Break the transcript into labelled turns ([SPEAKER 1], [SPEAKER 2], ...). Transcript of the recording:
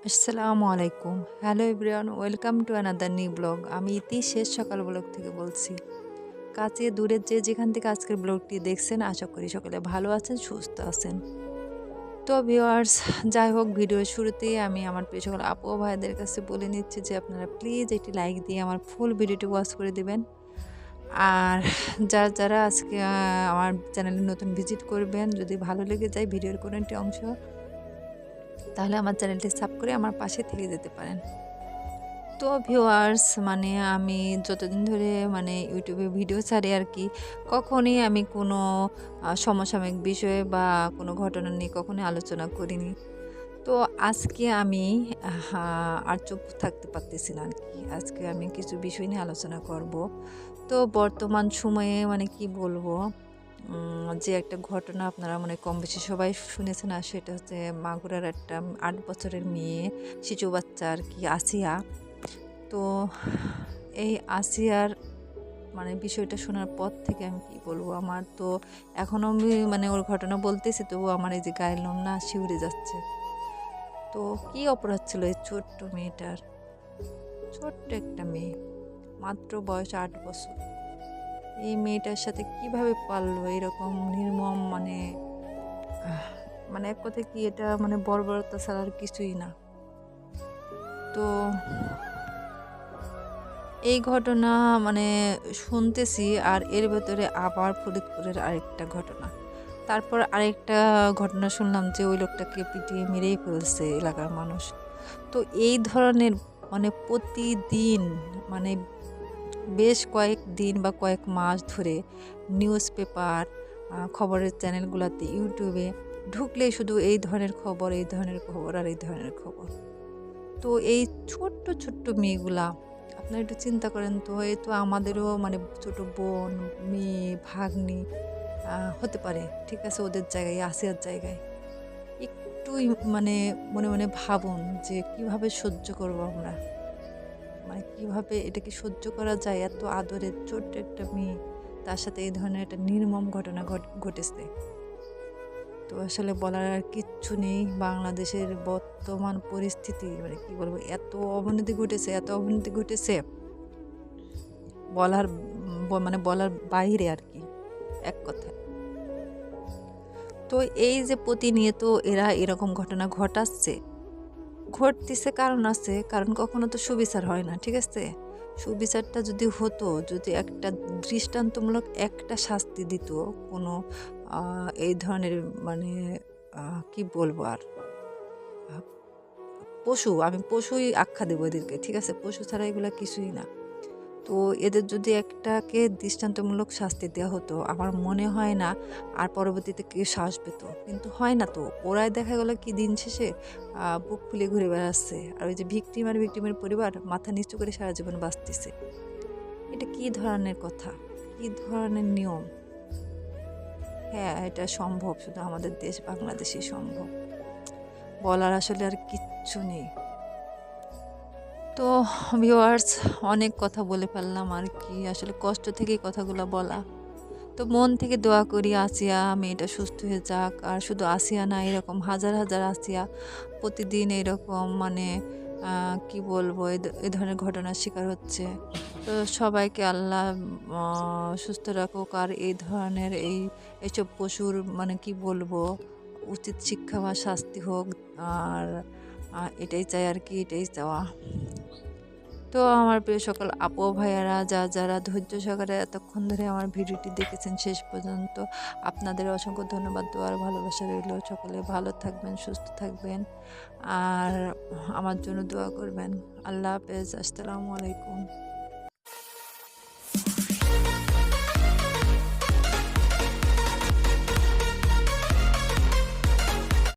[SPEAKER 1] আসসালামু আলাইকুম। Hello everyone, welcome to another new blog. আমি ইতি শেষ সকাল ব্লগ থেকে বলছি। কাছে দূরের যে যেখান থেকে আজকের ব্লগটি দেখছেন, আশা করি সকলে ভালো আছেন, সুস্থ আছেন। তো ভিউয়ার্স, যাই হোক, ভিডিওর শুরুতেই আমি আমার প্রিয় সকল আপু ও ভাইদের কাছে বলে নিচ্ছি যে আপনারা প্লিজ একটি লাইক দিয়ে আমার ফুল ভিডিওটি ওয়াচ করে দিবেন। আর যারা আজকে আমার চ্যানেলে নতুন ভিজিট করবেন, যদি ভালো লেগে যায় ভিডিওর কোনো একটি অংশ, তাহলে আমার চ্যানেলটি সাব করে আমার পাশে থেকে যেতে পারেন। তো ভিউয়ার্স, আমি যতদিন ধরে ইউটিউবে ভিডিও ছাড়ি আর কি, কখনই আমি কোনো সমসাময়িক বিষয়ে বা কোনো ঘটনা নিয়ে কখনোই আলোচনা করিনি। তো আজকে আমি আর চুপ থাকতে পারতেছি না আর কি। আজকে আমি কিছু বিষয় নিয়ে আলোচনা করব। তো বর্তমান সময়ে কি বলবো, যে একটা ঘটনা আপনারা কম বেশি সবাই শুনেছেন, আর সেটা হচ্ছে মাগুরার একটা ৮ বছরের মেয়ে, শিশু বাচ্চা আর কি, আসিয়া। তো এই আসিয়ার বিষয়টা শোনার পর থেকে আমি কি বলবো, আমার তো এখনও আমি ওর ঘটনা বলতেছি, তবু আমার এই যে গায়ের লোম না শিউরে যাচ্ছে। তো কি অপরাধ ছিল এই ছোট্ট মেয়েটার? ছোট্ট একটা মেয়ে, মাত্র বয়স ৮ বছর। এই মেয়েটার সাথে কিভাবে পারলো এরকম নির্মম, আহ, এক কথায় কি, এটা বর্বরতা ছাড়া আর কিছুই না। তো এই ঘটনা শুনতেছি, আর এর ভেতরে আবার ফরিদপুরের আরেকটা ঘটনা। তারপর আরেকটা ঘটনা শুনলাম যে ওই লোকটাকে পিটিয়ে মেরেই ফেলছে এলাকার মানুষ। তো এই ধরনের প্রতিদিন, মানে বেশ কয়েকদিন বা কয়েক মাস ধরে নিউজ পেপার, খবরের চ্যানেলগুলোতে, ইউটিউবে ঢুকলেই শুধু এই ধরনের খবর, এই ধরনের খবর আর এই ধরনের খবর। তো এই ছোট্ট ছোট্ট মেয়েগুলা, আপনারা একটু চিন্তা করেন তো, এই তো আমাদেরও ছোট বোন, মেয়ে, ভাগ্নি হতে পারে, ঠিক আছে, ওদের জায়গায়, আসিয়ার জায়গায় একটু মনে মনে ভাবুন যে কিভাবে সহ্য করবো আমরা, কিভাবে এটাকে সহ্য করা যায়? এত আদরের ছোট্ট একটা মেয়ে, তার সাথে এই ধরনের একটা নির্মম ঘটনা ঘটেছে। তো আসলে বলার আর কিচ্ছু নেই। বাংলাদেশের বর্তমান পরিস্থিতি, কি বলবো, এত অবনতি ঘটেছে, এত অবনতি ঘটেছে, বলার বলার বাইরে আর কি, এক কথায়। তো এই যে প্রতিনিয়ত এরা এরকম ঘটনা ঘটতেছে, কারণ আছে, কারণ কখনো তো সুবিচার হয় না, ঠিক আছে। সুবিচারটা যদি হতো, যদি একটা দৃষ্টান্তমূলক একটা শাস্তি দিত কোনো এই ধরনের, মানে কি বলবো আর, আহ, আমি পশুই আখ্যা দেবো এদেরকে, ঠিক আছে, পশু ছাড়া এগুলা কিছুই না। তো এদের যদি একটাকে দৃষ্টান্তমূলক শাস্তি দেওয়া হতো, আমার মনে হয় না আর পরবর্তীতে কেউ সাহস পেত। কিন্তু হয় না তো, ওরাই দেখা গেলো কি দিন শেষে বুক ফুলে ঘুরে বেড়াচ্ছে, আর ওই যে ভিকটিমের পরিবার মাথা নিচু করে সারা জীবন বাঁচতেছে। এটা কি ধরনের কথা, কি ধরনের নিয়ম? হ্যাঁ, এটা সম্ভব শুধু আমাদের দেশ বাংলাদেশই সম্ভব। বলার আসলে আর কিচ্ছু নেই। তো ভিউয়ার্স, অনেক কথা বলে ফেললাম আর কি, আসলে কষ্ট থেকেই কথাগুলো বলা। তো মন থেকে দোয়া করি আসিয়া মেয়েটা সুস্থ হয়ে যাক। আর শুধু আসিয়া না, এরকম হাজার হাজার আসিয়া প্রতিদিন এরকম কি বলবো, এ ধরনের ঘটনার শিকার হচ্ছে। তো সবাইকে আল্লাহ সুস্থ রাখুক, আর এই ধরনের এইসব পশুর কি বলবো, উচিত শিক্ষা বা শাস্তি হোক। আর এটাই চাই আর কি, এটাই চাওয়া। তো আমার প্রিয় সকল আপু ভাইয়ারা, যারা ধৈর্য সহকারে এতক্ষণ ধরে আমার ভিডিওটি দেখেছেন শেষ পর্যন্ত, আপনাদের অসংখ্য ধন্যবাদ, দোয়ার ভালোবাসা রইল। সকলে ভালো থাকবেন, সুস্থ থাকবেন, আর আমার জন্য দোয়া করবেন। আল্লাহ হাফেজ, আসসালামু আলাইকুম।